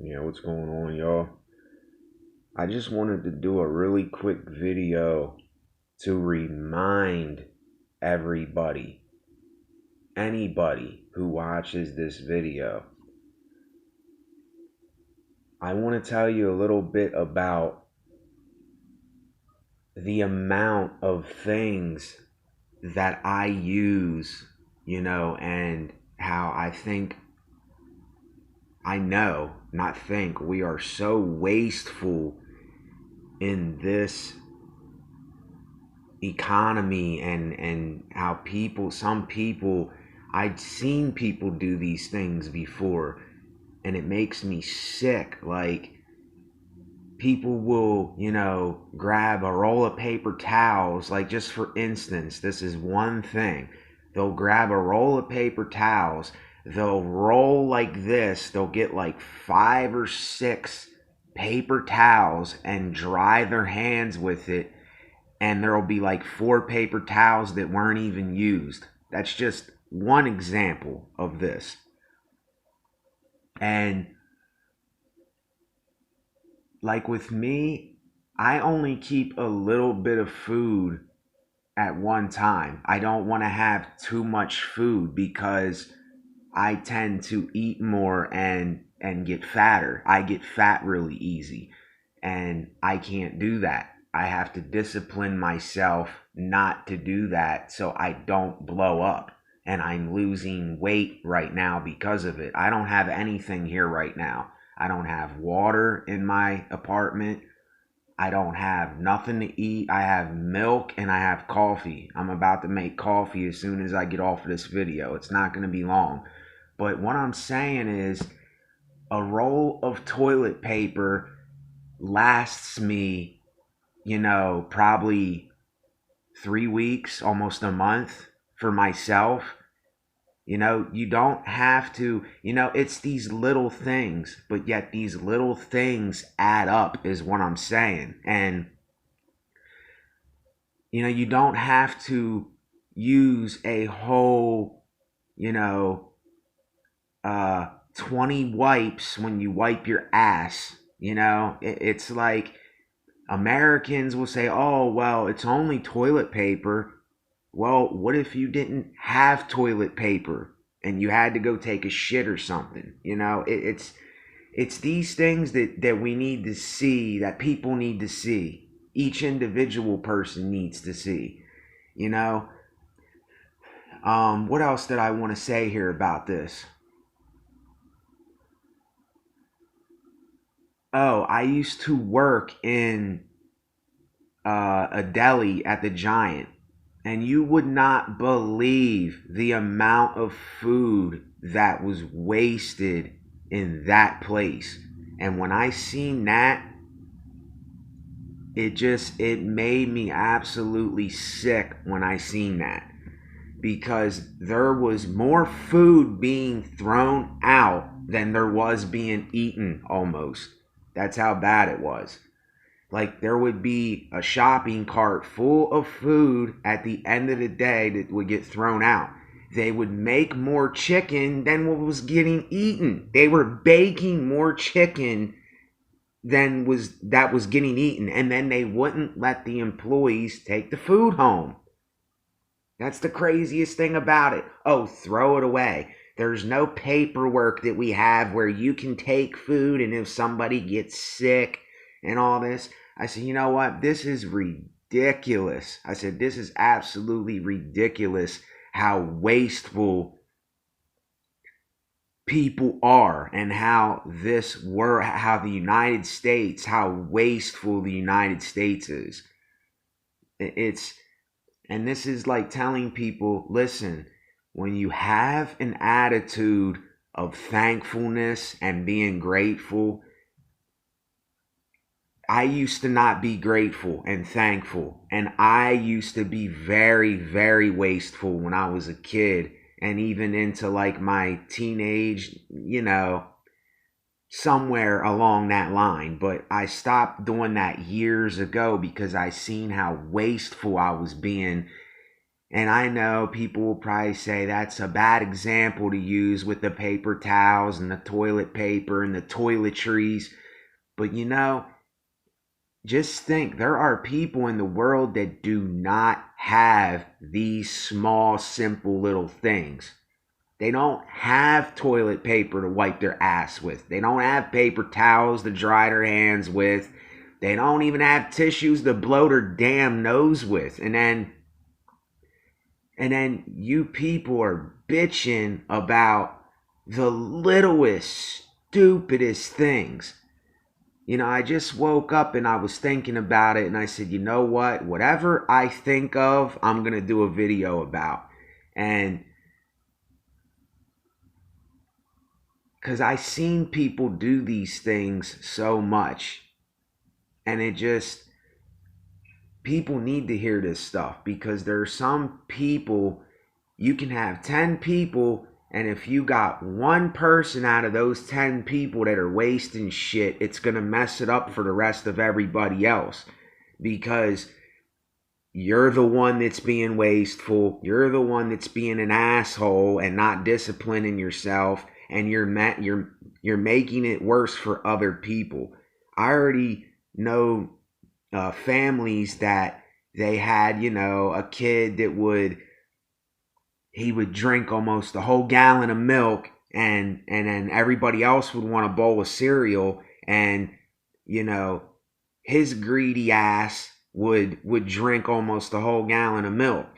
What's going on, y'all? I just wanted to do a really quick video to remind everybody, anybody who watches this video. I want to tell you a little bit about the amount of things that I use, and how not think, we are so wasteful in this economy, and how some people, I'd seen people do these things before, and it makes me sick. Like, people will, grab a roll of paper towels. Like, just for instance, this is one thing. They'll grab a roll of paper towels, they'll roll like this, they'll get like 5 or 6 paper towels and dry their hands with it, and there'll be like 4 paper towels that weren't even used. That's just one example of this. And like with me, I only keep a little bit of food at one time. I don't want to have too much food because I tend to eat more and get fatter. I get fat really easy, and I can't do that. I have to discipline myself not to do that so I don't blow up. And I'm losing weight right now because of it. I don't have anything here right now. I don't have water in my apartment. I don't have nothing to eat. I have milk and I have coffee. I'm about to make coffee as soon as I get off of this video. It's not going to be long. But what I'm saying is, a roll of toilet paper lasts me, probably 3 weeks, almost a month for myself. You don't have to, it's these little things, but yet these little things add up, is what I'm saying. And, you don't have to use a whole, 20 wipes when you wipe your ass. It's like Americans will say, oh, well, it's only toilet paper. Well, what if you didn't have toilet paper and you had to go take a shit or something? It's these things that we need to see, that people need to see. Each individual person needs to see. What else did I want to say here about this? Oh, I used to work in a deli at the Giant, and you would not believe the amount of food that was wasted in that place. And when I seen that, it made me absolutely sick when I seen that, because there was more food being thrown out than there was being eaten, almost. That's how bad it was. Like, there would be a shopping cart full of food at the end of the day that would get thrown out. They would make more chicken than what was getting eaten. They were baking more chicken than was getting eaten, and then they wouldn't let the employees take the food home. That's the craziest thing about it. Oh, throw it away. There's no paperwork that we have where you can take food, and if somebody gets sick and all this. I said, you know what? This is ridiculous. I said, this is absolutely ridiculous how wasteful people are, and how the United States, how wasteful the United States is. And this is like telling people, listen, when you have an attitude of thankfulness and being grateful, I used to not be grateful and thankful, and I used to be very, very wasteful when I was a kid, and even into like my teenage, somewhere along that line. But I stopped doing that years ago because I seen how wasteful I was being, And I know people will probably say that's a bad example to use with the paper towels and the toilet paper and the toiletries. But you know, just think there are people in the world that do not have these small, simple little things. They don't have toilet paper to wipe their ass with. They don't have paper towels to dry their hands with. They don't even have tissues to blow their damn nose with. And then you people are bitching about the littlest, stupidest things. You know, I just woke up and I was thinking about it and I said, you know what? Whatever I think of, I'm going to do a video about. And because I seen people do these things so much. And it just, people need to hear this stuff because there are some people, you can have 10 people, and if you got one person out of those 10 people that are wasting shit, it's going to mess it up for the rest of everybody else because you're the one that's being wasteful, you're the one that's being an asshole and not disciplining yourself, and you're making it worse for other people. I already know families that they had, you know, a kid that he would drink almost a whole gallon of milk, and then everybody else would want a bowl of cereal, and you know, his greedy ass would drink almost a whole gallon of milk.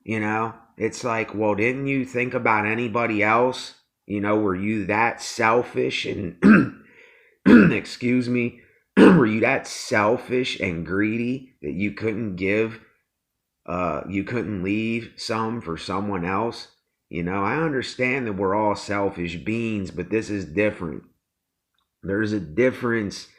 You know, it's like, well, didn't you think about anybody else? You know, were you that selfish and excuse me, were you that selfish and greedy that you couldn't you couldn't leave some for someone else? You know, I understand that we're all selfish beings, but this is different. There's a difference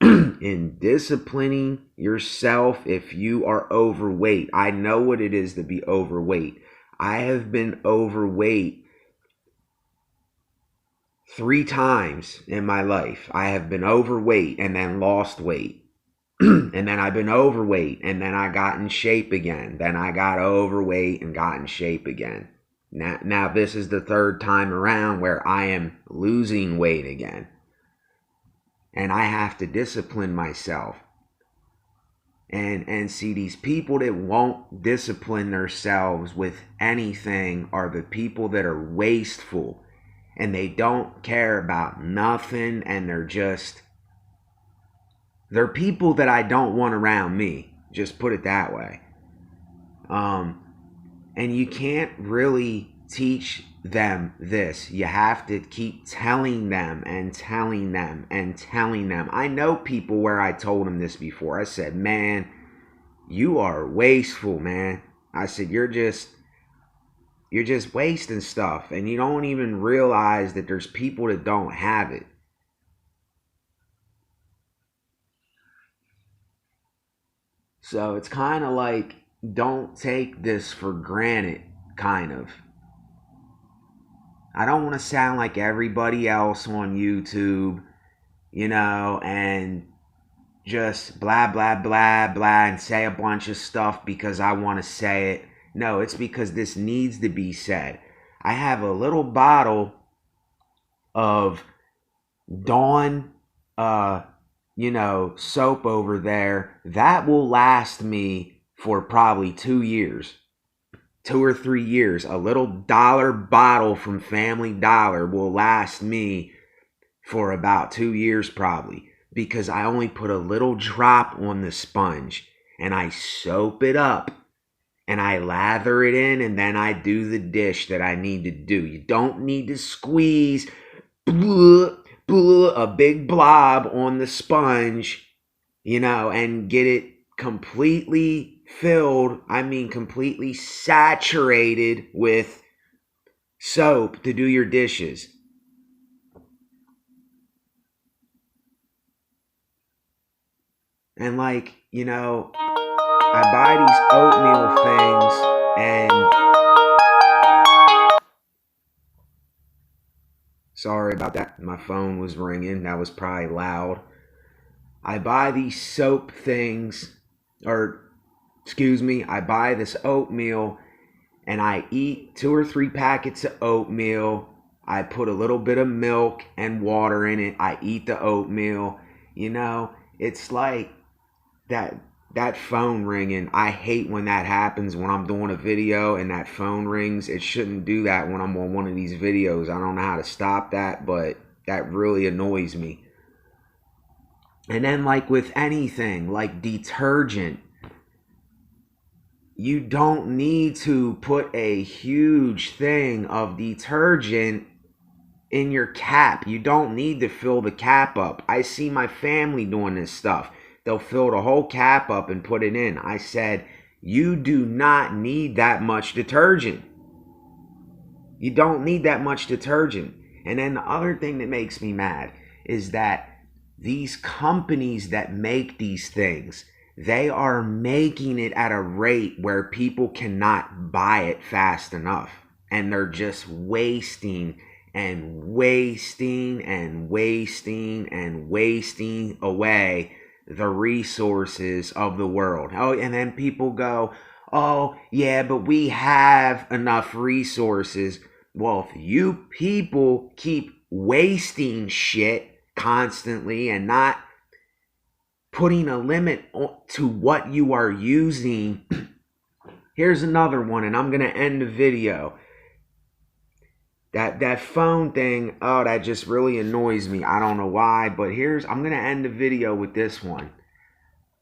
in disciplining yourself if you are overweight. I know what it is to be overweight. I have been overweight 3 times in my life. I have been overweight and then lost weight. And then I've been overweight and then I got in shape again. Then I got overweight and got in shape again. Now this is the 3rd time around where I am losing weight again. And I have to discipline myself. And see, these people that won't discipline themselves with anything are the people that are wasteful. And they don't care about nothing, and they're people that I don't want around me. Just put it that way. And you can't really teach them this. You have to keep telling them and telling them and telling them. I know people where I told them this before. I said, man, you are wasteful, man. I said, you're just wasting stuff, and you don't even realize that there's people that don't have it. So it's kind of like, don't take this for granted, kind of. I don't want to sound like everybody else on YouTube, you know, and just blah, blah, blah, blah, and say a bunch of stuff because I want to say it. No, it's because this needs to be said. I have a little bottle of Dawn, soap over there. That will last me for probably 2 years. 2 or 3 years. A little dollar bottle from Family Dollar will last me for about 2 years probably. Because I only put a little drop on the sponge. And I soap it up. And I lather it in, and then I do the dish that I need to do. You don't need to squeeze a big blob on the sponge, you know, and get it completely filled, completely saturated with soap to do your dishes. And like, you know, I buy these oatmeal things, and sorry about that. My phone was ringing. That was probably loud. I buy these soap things, I buy this oatmeal, and I eat 2 or 3 packets of oatmeal. I put a little bit of milk and water in it. I eat the oatmeal. You know, it's like that phone ringing. I hate when that happens when I'm doing a video and that phone rings. It shouldn't do that when I'm on one of these videos. I don't know how to stop that, but that really annoys me. And then like with anything, like detergent, you don't need to put a huge thing of detergent in your cap. You don't need to fill the cap up. I see my family doing this stuff. They'll fill the whole cap up and put it in. I said, you do not need that much detergent. You don't need that much detergent. And then the other thing that makes me mad is that these companies that make these things, they are making it at a rate where people cannot buy it fast enough. And they're just wasting and wasting and wasting and wasting away the resources of the world. Oh, and then people go, oh, yeah, but we have enough resources. Well, if you people keep wasting shit constantly and not putting a limit to what you are using. Here's another one, and I'm going to end the video. That phone thing, oh, that just really annoys me. I don't know why, but I'm going to end the video with this one.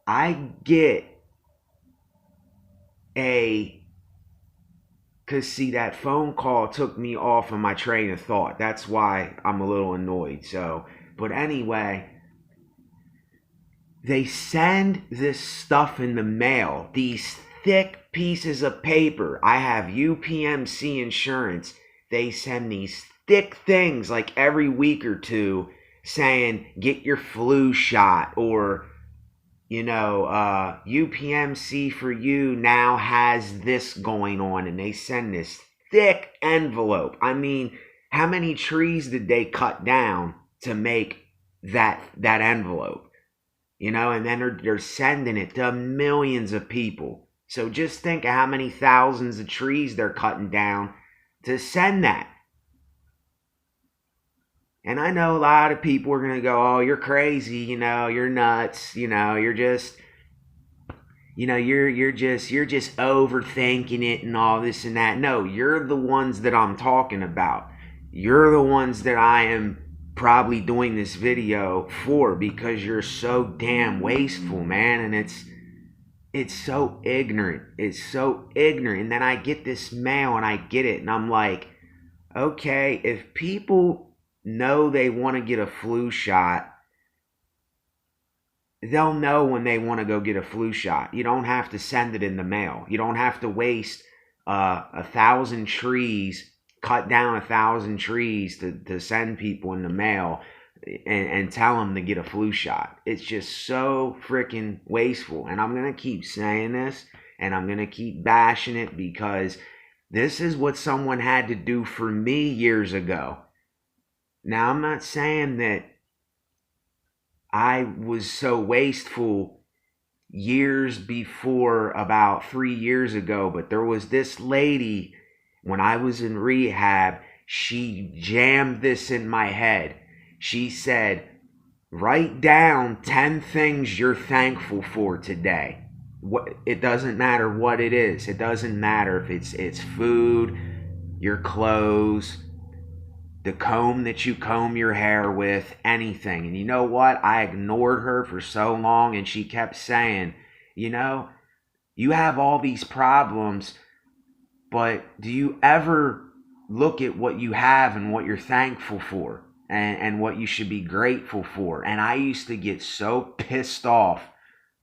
I get because see, that phone call took me off of my train of thought. That's why I'm a little annoyed. So, but anyway, they send this stuff in the mail, these thick pieces of paper. I have UPMC insurance. They send these thick things like every week or two saying, get your flu shot, or, you know, UPMC for you now has this going on. And they send this thick envelope. I mean, how many trees did they cut down to make that envelope? You know, and then they're sending it to millions of people. So just think of how many thousands of trees they're cutting down to send that. And I know a lot of people are going to go, oh, you're crazy, you know, you're nuts, you know, you're just, you know, you're just overthinking it and all this and that. No, you're the ones that I'm talking about. You're the ones that I am probably doing this video for, because you're so damn wasteful, man. And it's so ignorant. It's so ignorant. And then I get this mail and I get it and I'm like, okay, if people know they want to get a flu shot, they'll know when they want to go get a flu shot. You don't have to send it in the mail. You don't have to waste 1,000 trees, cut down 1,000 trees to send people in the mail and tell them to get a flu shot. It's just so freaking wasteful. And I'm going to keep saying this, and I'm going to keep bashing it, because this is what someone had to do for me years ago. Now, I'm not saying that I was so wasteful years before, about 3 years ago, but there was this lady when I was in rehab. She jammed this in my head. She said, write down 10 things you're thankful for today. It doesn't matter what it is. It doesn't matter if it's food, your clothes, the comb that you comb your hair with, anything. And you know what? I ignored her for so long, and she kept saying, you know, you have all these problems, but do you ever look at what you have and what you're thankful for, and what you should be grateful for? And I used to get so pissed off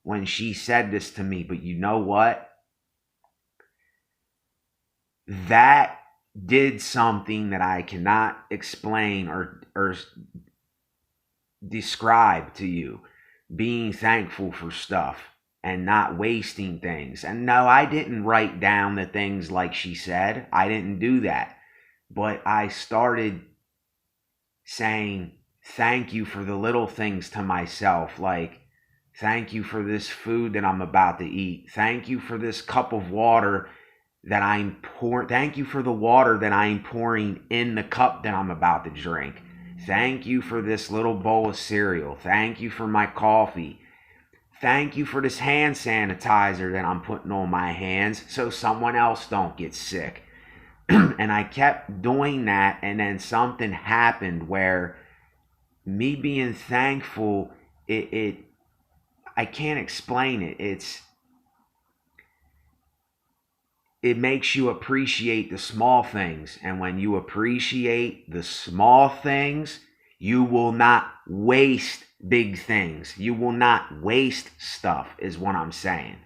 when she said this to me, but you know what? That did something that I cannot explain or describe to you. Being thankful for stuff and not wasting things. And no, I didn't write down the things like she said. I didn't do that. But I started saying thank you for the little things to myself, like thank you for this food that I'm about to eat. Thank you for this cup of water that I'm pouring. Thank you for the water that I'm pouring in the cup that I'm about to drink. Thank you for this little bowl of cereal. Thank you for my coffee. Thank you for this hand sanitizer that I'm putting on my hands so someone else don't get sick. And I kept doing that, and then something happened where me being thankful, it I can't explain it. It makes you appreciate the small things. And when you appreciate the small things, you will not waste big things. You will not waste stuff, is what I'm saying.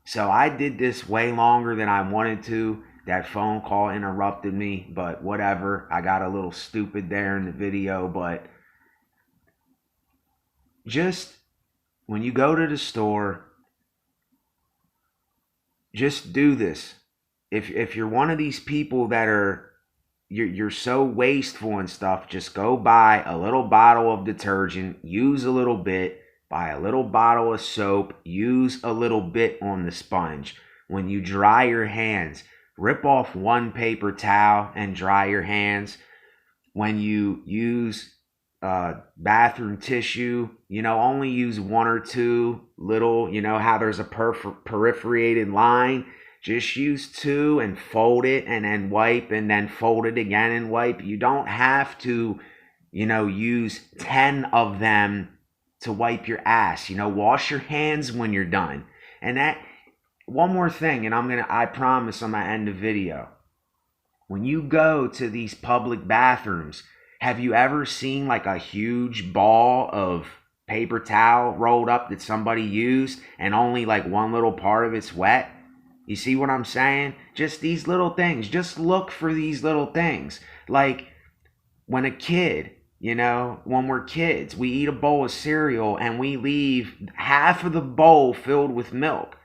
So I did this way longer than I wanted to. That phone call interrupted me, but whatever. I got a little stupid there in the video, but just when you go to the store, just do this. If you're one of these people that are you're so wasteful and stuff, just go buy a little bottle of detergent, use a little bit, buy a little bottle of soap, use a little bit on the sponge. When you dry your hands, rip off one paper towel and dry your hands. When you use bathroom tissue, only use one or two little, how there's a perforated line. Just use two and fold it and then wipe and then fold it again and wipe. You don't have to, use 10 of them to wipe your ass. Wash your hands when you're done. And that, one more thing, and I promise I'm gonna end the video. When you go to these public bathrooms, have you ever seen like a huge ball of paper towel rolled up that somebody used and only like one little part of it's wet? You see what I'm saying? Just these little things. Just look for these little things. Like when a kid, when we're kids, we eat a bowl of cereal and we leave half of the bowl filled with milk.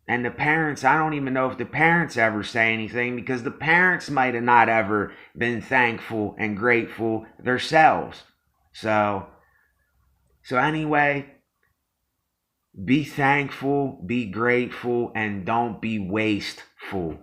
And the parents, I don't even know if the parents ever say anything, because the parents might have not ever been thankful and grateful themselves. So anyway, be thankful, be grateful, and don't be wasteful.